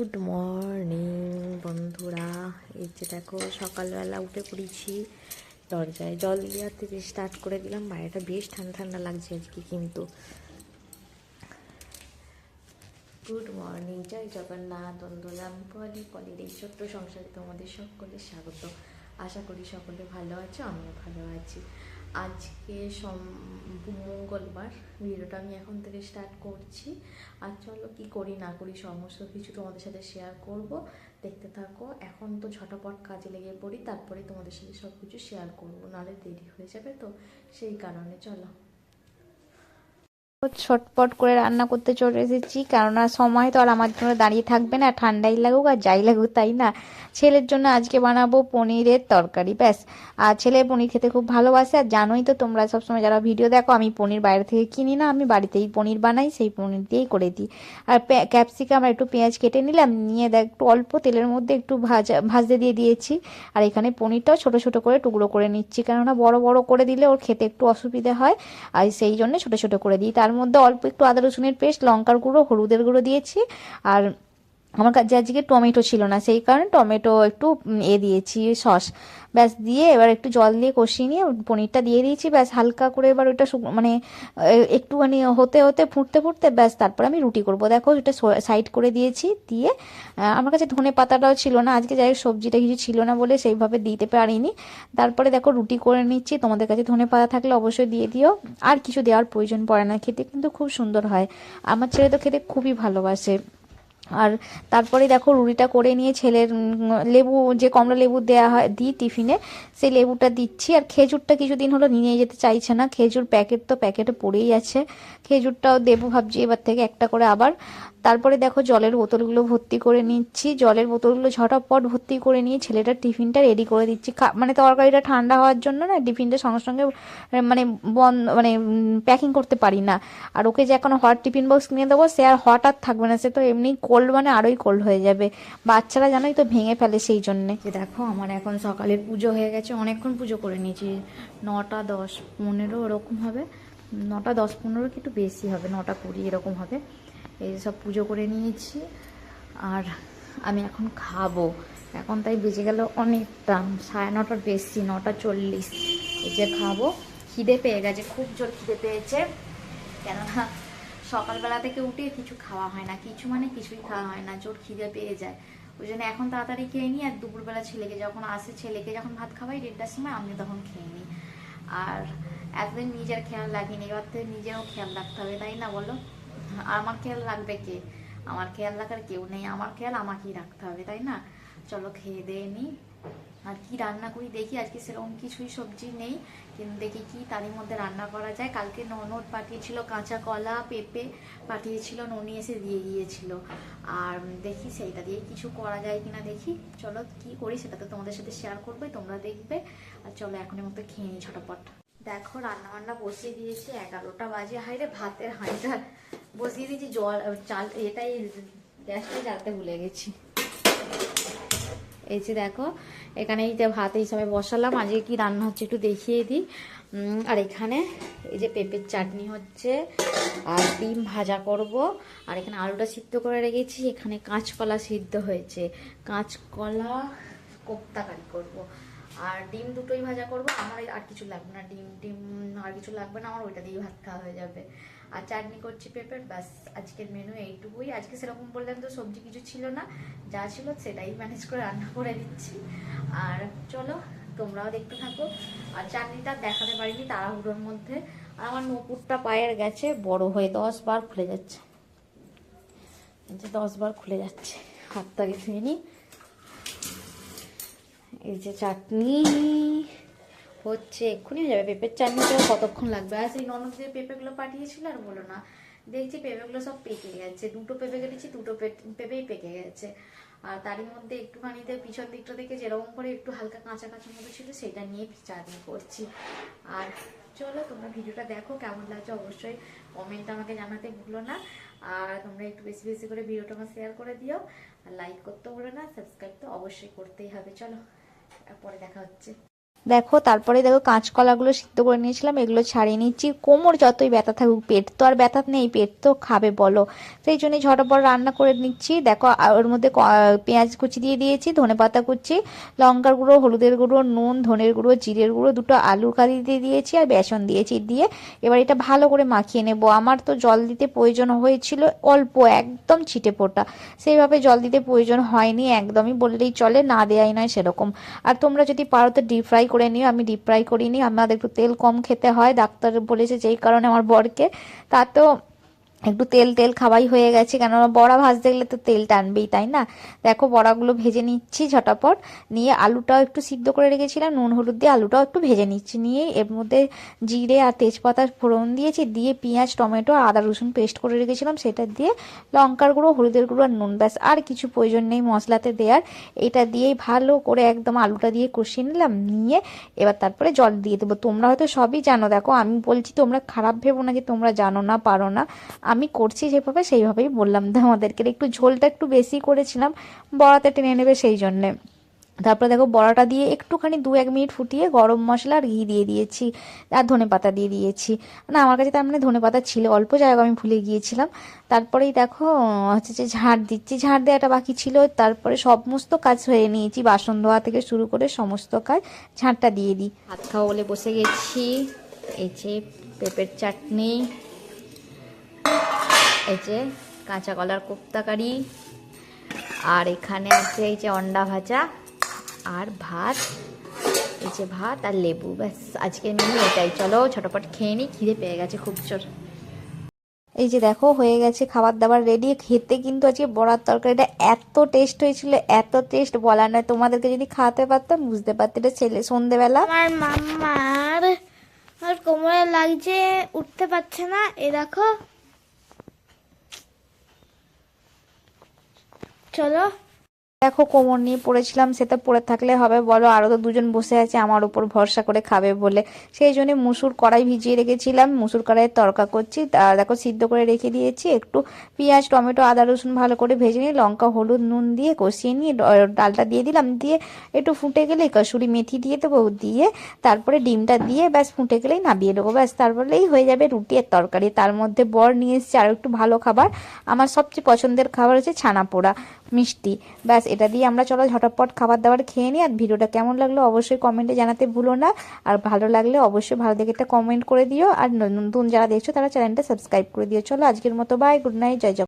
Good morning বন্ধুরা। এই যে দেখো সকালবেলা উঠে পড়েছি, দরজায় জল দেওয়ার থেকে স্টার্ট করে দিলাম। বাইরেটা বেশ ঠান্ডা ঠান্ডা লাগছে আজকে কিন্তু। গুড মর্নিং, জয় জগন্নাথ বন্ধুরা। আমি পলির এই ছোট্ট সংসারে তোমাদের সকলে স্বাগত। আশা করি সকলে ভালো আছো, আমিও ভালো আছি। আজকে মঙ্গলবার, ভিডিওটা আমি এখন থেকে স্টার্ট করছি। আর চলো কি করি না করি সমস্ত কিছু তোমাদের সাথে শেয়ার করব, দেখতে থাকো। এখন তো ঝটাপট কাজে লেগে পড়ি, তারপরে তোমাদের সাথে সব কিছু শেয়ার করবো, নাহলে দেরি হয়ে যাবে। তো সেই কারণে চলো ছটপট করে রান্না করতে চলে এসেছি, কেননা সময় তো আর আমার জন্য দাঁড়িয়ে থাকবে না, ঠান্ডাই লাগুক আর যাই লাগুক, তাই না। ছেলের জন্য আজকে বানাবো পনিরের তরকারি, ব্যাস। আর ছেলে পনির খেতে খুব ভালোবাসে, আর জানোই তো তোমরা সবসময় যারা ভিডিও দেখো, আমি পনির বাইরে থেকে কিনি না, আমি বাড়িতেই পনির বানাই, সেই পনির দিয়েই করে দিই। আর ক্যাপসিকাম আর একটু পেঁয়াজ কেটে নিলাম, নিয়ে দেখ একটু অল্প তেলের মধ্যে একটু ভাজতে দিয়ে দিয়েছি। আর এখানে পনিরটাও ছোট ছোট করে টুকরো করে নিচ্ছি, কেননা বড় বড় করে দিলে ওর খেতে একটু অসুবিধা হয়, আর সেই জন্য ছোট ছোট করে দিই। তার মধ্যে অল্প একটু আদা রসুনের পেস্ট, লঙ্কার গুঁড়ো, হলুদের গুঁড়ো দিয়েছি। আর আমার কাছে আজকে টমেটো ছিল না, সেই কারণে টমেটো একটু দিয়েছি, সস। ব্যাস দিয়ে এবার একটু জল দিয়ে কষিয়ে নিয়ে পনিরটা দিয়ে দিয়েছি, ব্যাস। হালকা করে এবার ওইটা মানে একটুখানি হতে হতে ফুটতে ফুটতে ব্যাস, তারপর আমি রুটি করব। দেখো এটা সাইড করে দিয়েছি। দিয়ে আমার কাছে ধনে পাতাটাও ছিল না আজকে, যাই হোক সবজিটা কিছু ছিল না বলে সেইভাবে দিতে পারিনি। তারপরে দেখো রুটি করে নিচ্ছি। তোমাদের কাছে ধনে পাতা থাকলে অবশ্যই দিয়ে দিও, আর কিছু দেওয়ার প্রয়োজন পড়ে না, খেতে কিন্তু খুব সুন্দর হয়। আমার ছেলে তো খেতে খুবই ভালোবাসে। আর তারপরে দেখো রুটিটা করে নিয়ে ছেলের লেবু, যে কমলা লেবু দেওয়া হয় দিই টিফিনে, সেই লেবুটা দিচ্ছি। আর খেজুরটা কিছুদিন হলো নিয়ে যেতে চাইছে না, খেজুর প্যাকেট তো প্যাকেটে পড়েই আছে, খেজুরটাও দেবো ভাবছি এবার থেকে একটা করে আবার। তারপরে দেখো জলের বোতলগুলো ভর্তি করে নিচ্ছি, জলের বোতলগুলো ঝটাপট ভর্তি করে নিয়ে ছেলেটার টিফিনটা রেডি করে দিচ্ছি। মানে তরকারিটা ঠান্ডা হওয়ার জন্য না, টিফিনটা সঙ্গে সঙ্গে মানে প্যাকিং করতে পারি না। আর ওকে যে এখন হট টিফিন বক্স কিনে দেবো, সে আর হট আর থাকবে না, সে তো এমনি কোল্ড, মানে আরোই কোল্ড হয়ে যাবে। বাচ্চারা জানোই তো ভেঙে ফেলে, সেই জন্যে। দেখো আমার এখন সকালের পুজো হয়ে গেছে, অনেকক্ষণ পুজো করে নিয়েছি, 9টা 10 15 এরকম হবে, 9টা 10 15 কি একটু বেশি হবে, 9টা 20 এরকম হবে। এই সব পুজো করে নিয়েছি, আর আমি এখন খাবো। এখন তাই বেজে গেল অনেকটা, 9:30 বেশি, 9টা 40। এই যে খাবো, খিদে পেয়ে গেছে, খুব জোর খিদে পেয়েছে। কেননা সকালবেলা থেকে উঠে কিছু খাওয়া হয় না, কিছু মানে কিছুই খাওয়া হয় না, জোর খিদে পেয়ে যায়। ওই জন্য এখন তাড়াতাড়ি খেয়ে নিই, আর দুপুরবেলা ছেলেকে যখন আসে, ছেলেকে যখন ভাত খাওয়াই 1:30টার সময়, আমি তখন খেয়ে নিই। আর এতদিন নিজের খেয়াল রাখিনি, এবার থেকে নিজেরও খেয়াল রাখতে হবে, তাই না বলো। আমার খেয়াল রাখবে কে? আমার খেয়াল রাখার কেউ নেই, আমার খেয়াল আমাকেই রাখতে হবে, তাই না। চলো খেয়ে দিয়ে নিই। আর কি রান্না করি দেখি, আজকে সেরকম কিছুই সবজি নেই, কিন্তু দেখি কি তারই মধ্যে রান্না করা যায়। কালকে ননদ পাঠিয়েছিল কাঁচা কলা, পেঁপে পাঠিয়েছিল, ননি এসে দিয়ে গিয়েছিল। আর দেখি সেইটা দিয়ে কিছু করা যায় কিনা, দেখি। চলো কি করি সেটা তো তোমাদের সাথে শেয়ার করবে, তোমরা দেখবে। আর চলো এখনের মতো খেয়ে নিই ঝটাপট। দেখো রান্না বান্না বসিয়ে দিয়েছি, 11টা বাজে। হাইরে ভাতের হাঁড়িটা বসিয়ে দিয়েছি, জল চাল এটাই গ্যাসটাই জ্বালতে ভুলে গেছি। এই যে দেখো এখানে এই যে ভাত হিসাবে বসালাম, আজকে কি রান্না হচ্ছে একটু দেখিয়ে দিই। আর এখানে এই যে পেঁপের চাটনি হচ্ছে, আর ডিম ভাজা করব। আর এখানে আলুটা সিদ্ধ করে রেখেছি, এখানে কাঁচকলা সিদ্ধ হয়েছে, কাঁচকলা কোপ্তাকারি করব। আর ডিম দুটোই ভাজা করব, আমার আর কিছু লাগবে না, ডিম ডিম আর কিছু লাগবে না আমার, ওইটা দিয়ে ভাত খাওয়া হয়ে যাবে। আর চাটনি করছি পেঁপের, ব্যাস। আজকের মেনু এইটুকুই। আজকে সেরকম বললাম তো সবজি কিছু ছিল না, যা ছিল সেটাই ম্যানেজ করে রান্না করে দিচ্ছি। আর চলো তোমরাও দেখতে থাকো। আর চাটনিটা দেখাতে পারিনি তাড়াহুড়োর মধ্যে। আর আমার নপুরটা পায়ের গেছে বড় হয়ে, 10 বার খুলে যাচ্ছে, 10 বার খুলে যাচ্ছে। হাতটাকে ধুয়ে নিই। এই যে চাটনি হচ্ছে, এক্ষুনি হয়ে যাবে। পেঁপের চাটনিটা কতক্ষণ লাগবে। আর সেই ননদ যে পেঁপেগুলো পাঠিয়েছিল, আর বলো না, দেখছি পেঁপেগুলো সব পেকে গেছে। 2টো পেঁপে কেটেছি, 2টো পেঁপেই পেকে গেছে। আর তারই মধ্যে একটুখানিতে পিছন দিকটা থেকে যেরকম করে একটু হালকা কাঁচা কাঁচা মতো ছিল, সেটা নিয়ে চাটনি করছি। আর চলো তোমরা ভিডিওটা দেখো, কেমন লাগছে অবশ্যই কমেন্ট আমাকে জানাতে ভুলো না। আর তোমরা একটু বেশি বেশি করে ভিডিওটা আমার শেয়ার করে দিও, আর লাইক করতে ভুলো না, সাবস্ক্রাইব তো অবশ্যই করতেই হবে। চলো পরে দেখা হচ্ছে। দেখো তারপরে দেখো কাঁচকলাগুলো সিদ্ধ করে নিয়েছিলাম, এগুলো ছাড়িয়ে নিচ্ছি। কোমর যতই ব্যথা থাকুক, পেট তো আর ব্যথা নেই, পেট তো খাবে বলো, সেই জন্যই ঝটপট রান্না করে নিচ্ছি। দেখো ওর মধ্যে পেঁয়াজ কুচি দিয়ে দিয়েছি, ধনেপাতা কুচি, লঙ্কার গুঁড়ো, হলুদের গুঁড়ো, নুন, ধনের গুঁড়ো, জিরের গুঁড়ো, দুটো আলুর কারি দিয়ে দিয়েছি আর বেসন দিয়েছি। দিয়ে এবার এটা ভালো করে মাখিয়ে নেব। আমার তো জল দিতে প্রয়োজন হয়েছিল অল্প, একদম ছিটে ফোটা, সেইভাবে জল দিতে প্রয়োজন হয়নি একদমই, বললেই চলে, না দেয়াই নয় সেরকম। আর তোমরা যদি পারো তো ডিপ ফ্রাই করে নিও, আমি ডিপ ফ্রাই করিনি, আমাদের একটু তেল কম খেতে হয়, ডাক্তার বলেছে, যেই কারণে আমার বরকে তা তো একটু তেল তেল খাওয়াই হয়ে গেছে, কেননা বড়া ভাজতে গেলে তো তেল টানবেই, তাই না। দেখো বড়াগুলো ভেজে নিচ্ছি ঝটাপট, নিয়ে আলুটাও একটু সিদ্ধ করে রেখেছিলাম, নুন হলুদ দিয়ে আলুটাও একটু ভেজে নিচ্ছি, নিয়ে এর মধ্যে জিরে আর তেজপাতা ফোড়ন দিয়েছি, দিয়ে পেঁয়াজ টমেটো আদা রসুন পেস্ট করে রেখেছিলাম সেটা দিয়ে, লঙ্কার গুঁড়ো, হলুদের গুঁড়ো আর নুন, ব্যাস আর কিছু প্রয়োজন নেই মশলাতে দেওয়ার। এটা দিয়েই ভালো করে একদম আলুটা দিয়ে কষিয়ে নিলাম, নিয়ে এবার তারপরে জল দিয়ে দেবো। তোমরা হয়তো সবই জানো, দেখো আমি বলছি তোমরা খারাপ ভেবো না যে তোমরা জানো না পারো না, আমি করছি যেভাবে সেইভাবেই বললাম তোমাদেরকে। একটু ঝোলটা একটু বেশি করেছিলাম, বড়াতে টেনে নেবে সেই জন্যে। তারপরে দেখো বড়াটা দিয়ে একটুখানি 2-1 মিনিট ফুটিয়ে গরম মশলা আর ঘি দিয়ে দিয়েছি, আর ধনেপাতা দিয়ে দিয়েছি। না আমার কাছে তার মানে ধনেপাতা ছিল, অল্প জায়গা আমি ভুলে গিয়েছিলাম। তারপরেই দেখো হচ্ছে যে ঝাড় দিচ্ছি, ঝাড় দেওয়াটা বাকি ছিল। তারপরে সমস্ত কাজ হয়ে নিয়েছি, বাসন ধোয়া থেকে শুরু করে সমস্ত কাজ, ঝাড়টা দিয়ে দিই। ভাত খাওয়া বলে বসে গেছি। এই যে পেঁপের চাটনি, এই যে কাঁচা কলার কোপ্তা কারি, আর এখানে আছে এই যে অন্ডা ভাজা আর ভাত, এই যে ভাত আর লেবু, ব্যাস আজকের মেনু এটাই। চলো ঝটপট খেয়ে নিই, খিদে পেয়ে গেছে খুব জোর। এই যে দেখো হয়ে গেছে খাবার দাবার রেডি। খেতে কিন্তু আজকে বড়ার তরকারিটা এত টেস্ট হয়েছিল, এত টেস্ট বলার নয়, তোমাদেরকে যদি খাওয়াতে পারতাম বুঝতে পারতে। এটা ছেলে সন্ধেবেলা আমার মাম্মার আর কোমরে লাগছে, উঠতে পারছে না, এ দেখো। চলো দেখো কোমর নিয়ে পড়েছিলাম, সেটা পড়ে থাকলে হবে বলো, আরো তো দুজন বসে আছে আমার উপর ভরসা করে খাবে বলে, সেই জন্য মুসুর কড়াই ভিজিয়ে রেখেছিলাম, মুসুর কড়াইয়ের তরকা করছি। আর দেখো সিদ্ধ করে রেখে দিয়েছি, একটু পেঁয়াজ টমেটো আদা রসুন ভালো করে ভেজে নিয়ে লঙ্কা হলুদ নুন দিয়ে কষিয়ে নিয়ে ডালটা দিয়ে দিলাম, দিয়ে একটু ফুটে গেলে কসুরি মেথি দিয়ে দেবো, দিয়ে তারপরে ডিমটা দিয়ে ব্যাস ফুটে গেলেই নামিয়ে দেবো, ব্যাস তারপরেই হয়ে যাবে রুটি আর তরকারি। তার মধ্যে বর নিয়ে এসেছে আর একটু ভালো খাবার, আমার সবচেয়ে পছন্দের খাবার হচ্ছে ছানা পোড়া মিষ্টি, ব্যাস এটা দিয়ে আমরা চলো ঝটপট খাবার দাবার খেয়ে নিই। আর ভিডিওটা কেমন লাগলো অবশ্যই কমেন্টে জানাতে ভুলো না, আর ভালো লাগলে অবশ্যই ভালো দেখে একটা কমেন্ট করে দিও, আর নতুন যারা দেখছো তারা চ্যানেলটা সাবস্ক্রাইব করে দিও। চলো আজকের মতো বাই, গুড নাইট, জয় জগন্নাথ।